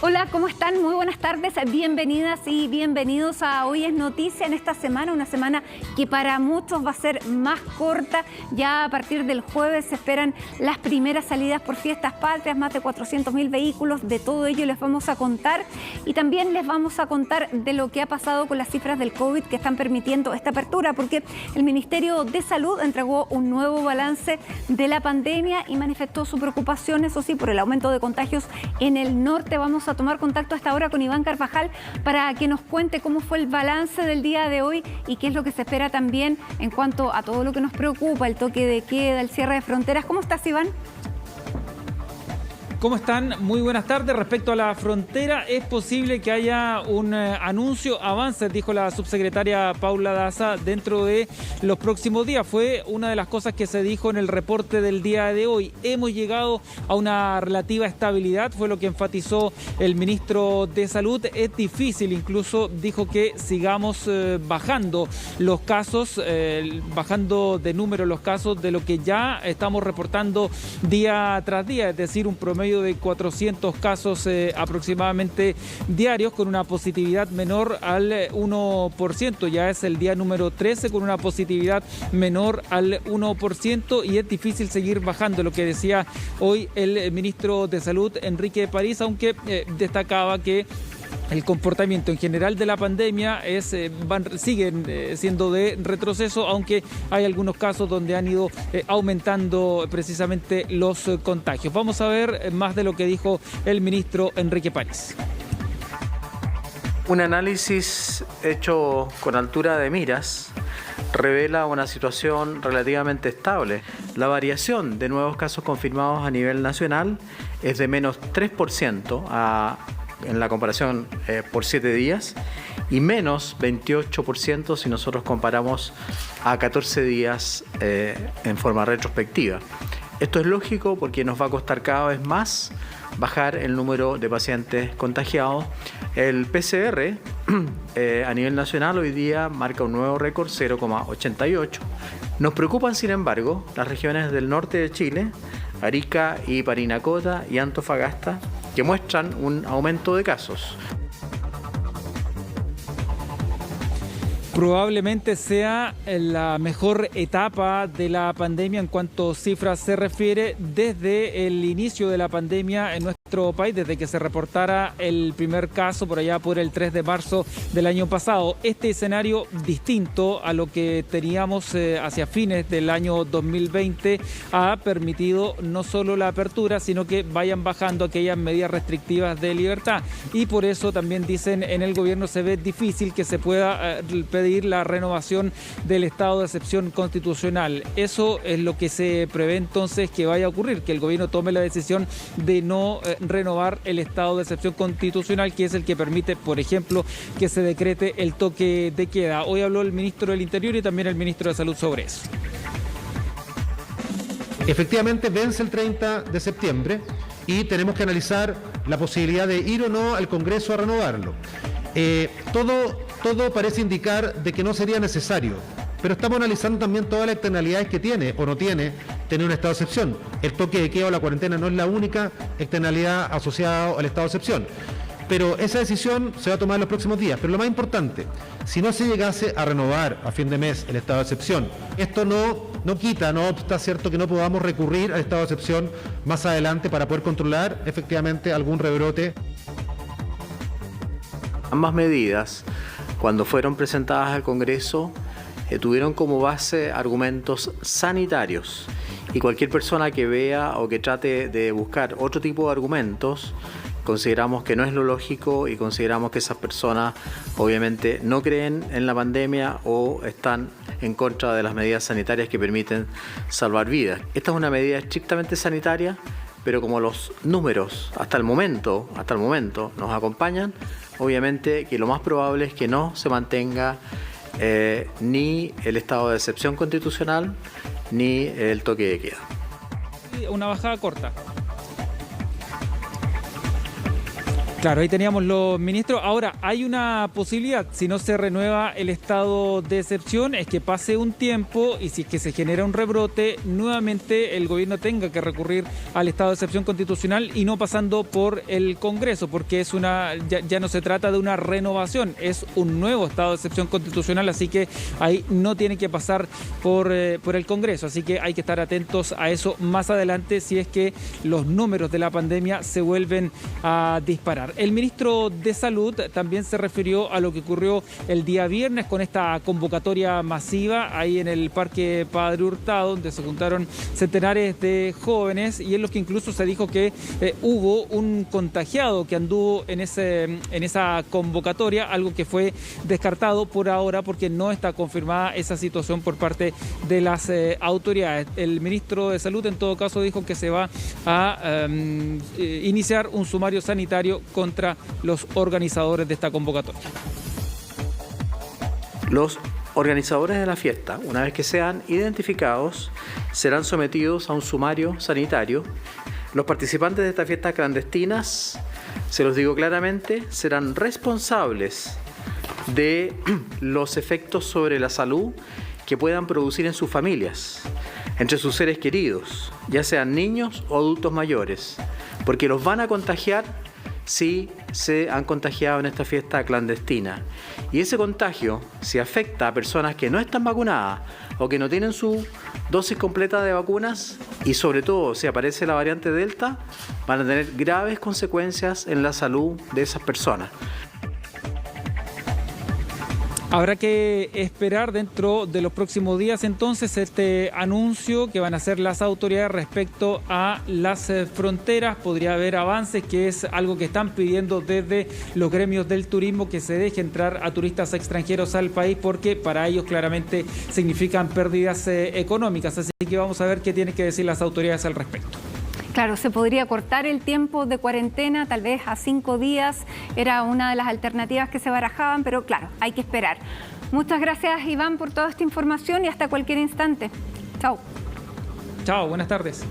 Hola, ¿cómo están? Muy buenas tardes, bienvenidas y bienvenidos a Hoy es Noticia en esta semana, una semana que para muchos va a ser más corta. Ya a partir del jueves se esperan las primeras salidas por fiestas patrias, más de 400.000 vehículos, de todo ello les vamos a contar y también les vamos a contar de lo que ha pasado con las cifras del COVID que están permitiendo esta apertura, porque el Ministerio de Salud entregó un nuevo balance de la pandemia y manifestó su preocupación, eso sí, por el aumento de contagios en el norte. Vamos a tomar contacto a esta hora con Iván Carvajal para que nos cuente cómo fue el balance del día de hoy y qué es lo que se espera también en cuanto a todo lo que nos preocupa, el toque de queda, el cierre de fronteras. ¿Cómo estás, Iván? ¿Cómo están? Muy buenas tardes. Respecto a la frontera, es posible que haya un anuncio, avances, dijo la subsecretaria Paula Daza, dentro de los próximos días. Fue una de las cosas que se dijo en el reporte del día de hoy. Hemos llegado a una relativa estabilidad, fue lo que enfatizó el ministro de Salud. Es difícil, incluso dijo que sigamos bajando los casos, bajando de número los casos de lo que ya estamos reportando día tras día, es decir, un promedio de 400 casos aproximadamente diarios, con una positividad menor al 1%. Ya es el día número 13 con una positividad menor al 1% y es difícil seguir bajando, lo que decía hoy el ministro de Salud, Enrique París, aunque destacaba que el comportamiento en general de la pandemia siguen siendo de retroceso, aunque hay algunos casos donde han ido aumentando precisamente los contagios. Vamos a ver más de lo que dijo el ministro Enrique París. Un análisis hecho con altura de miras revela una situación relativamente estable. La variación de nuevos casos confirmados a nivel nacional es de menos 3% en la comparación por 7 días y menos 28% si nosotros comparamos a 14 días en forma retrospectiva. Esto es lógico porque nos va a costar cada vez más bajar el número de pacientes contagiados. El PCR a nivel nacional hoy día marca un nuevo récord, 0,88. Nos preocupan, sin embargo, las regiones del norte de Chile, Arica y Parinacota y Antofagasta, que muestran un aumento de casos. Probablemente sea la mejor etapa de la pandemia en cuanto a cifras se refiere desde el inicio de la pandemia en nuestro país, desde que se reportara el primer caso por allá por el 3 de marzo del año pasado. Este escenario distinto a lo que teníamos hacia fines del año 2020 ha permitido no solo la apertura, sino que vayan bajando aquellas medidas restrictivas de libertad. Y por eso también dicen en el gobierno se ve difícil que se pueda pedir la renovación del estado de excepción constitucional. Eso es lo que se prevé entonces que vaya a ocurrir, que el gobierno tome la decisión de no renovar el estado de excepción constitucional, que es el que permite, por ejemplo, que se decrete el toque de queda. Hoy habló el ministro del Interior y también el ministro de Salud sobre eso. Efectivamente vence el 30 de septiembre y tenemos que analizar la posibilidad de ir o no al Congreso a renovarlo. Todo parece indicar de que no sería necesario, pero estamos analizando también todas las externalidades que tiene o no tiene tener un estado de excepción. El toque de queda o la cuarentena no es la única externalidad asociada al estado de excepción, pero esa decisión se va a tomar en los próximos días. Pero lo más importante, si no se llegase a renovar a fin de mes el estado de excepción, esto no quita, no obsta, cierto, que no podamos recurrir al estado de excepción más adelante para poder controlar efectivamente algún rebrote. Ambas medidas, cuando fueron presentadas al Congreso, tuvieron como base argumentos sanitarios. Y cualquier persona que vea o que trate de buscar otro tipo de argumentos, consideramos que no es lo lógico y consideramos que esas personas obviamente no creen en la pandemia o están en contra de las medidas sanitarias que permiten salvar vidas. Esta es una medida estrictamente sanitaria, pero como los números hasta el momento nos acompañan, obviamente que lo más probable es que no se mantenga ni el estado de excepción constitucional ni el toque de queda. Una bajada corta. Claro, ahí teníamos los ministros. Ahora, hay una posibilidad, si no se renueva el estado de excepción, es que pase un tiempo y si es que se genera un rebrote, nuevamente el gobierno tenga que recurrir al estado de excepción constitucional y no pasando por el Congreso, porque es ya no se trata de una renovación, es un nuevo estado de excepción constitucional, así que ahí no tiene que pasar por el Congreso. Así que hay que estar atentos a eso más adelante si es que los números de la pandemia se vuelven a disparar. El ministro de Salud también se refirió a lo que ocurrió el día viernes con esta convocatoria masiva ahí en el Parque Padre Hurtado, donde se juntaron centenares de jóvenes, y en los que incluso se dijo que hubo un contagiado que anduvo en esa convocatoria, algo que fue descartado por ahora porque no está confirmada esa situación por parte de las autoridades. El ministro de Salud en todo caso dijo que se va a iniciar un sumario sanitario contra los organizadores de esta convocatoria. Los organizadores de la fiesta, una vez que sean identificados, serán sometidos a un sumario sanitario. Los participantes de estas fiestas clandestinas, se los digo claramente, serán responsables de los efectos sobre la salud que puedan producir en sus familias, entre sus seres queridos, ya sean niños o adultos mayores, porque los van a contagiar si se han contagiado en esta fiesta clandestina. Y ese contagio, si afecta a personas que no están vacunadas o que no tienen su dosis completa de vacunas, y sobre todo si aparece la variante Delta, van a tener graves consecuencias en la salud de esas personas. Habrá que esperar dentro de los próximos días entonces este anuncio que van a hacer las autoridades respecto a las fronteras. Podría haber avances, que es algo que están pidiendo desde los gremios del turismo, que se deje entrar a turistas extranjeros al país, porque para ellos claramente significan pérdidas económicas. Así que vamos a ver qué tienen que decir las autoridades al respecto. Claro, se podría cortar el tiempo de cuarentena, tal vez a 5 días, era una de las alternativas que se barajaban, pero claro, hay que esperar. Muchas gracias, Iván, por toda esta información y hasta cualquier instante. Chao. Chao, buenas tardes.